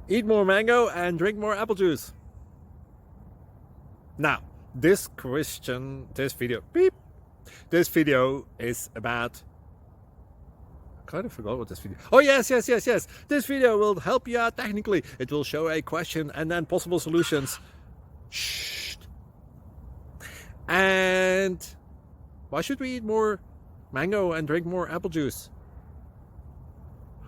Eat more mango and drink more apple juice. Now, this video is about, I kind of forgot what this video. Oh, yes. This video will help you out technically. It will show a question and then possible solutions. Shh. And why should we eat more mango and drink more apple juice?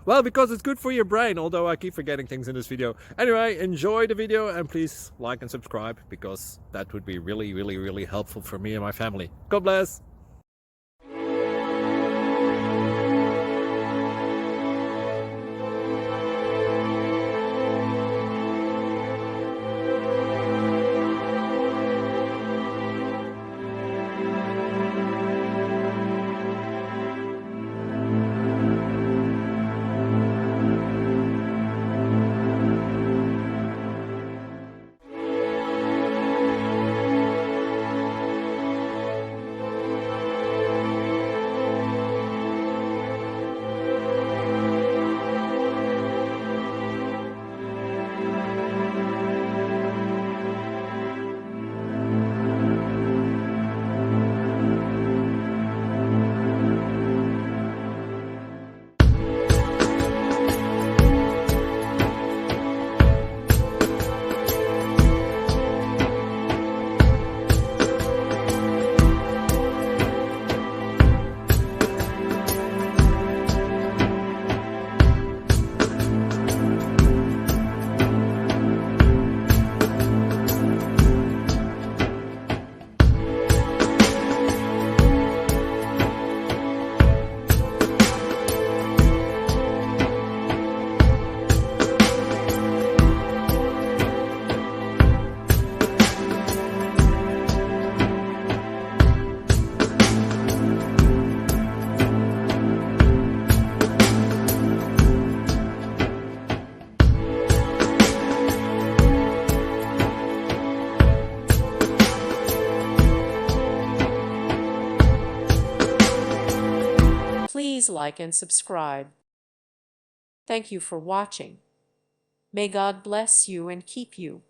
Well, because it's good for your brain, although I keep forgetting things in this video. Anyway, enjoy the video and please like and subscribe, because that would be really helpful for me and my family. God bless! Please like and subscribe. Thank you for watching. May God bless you and keep you.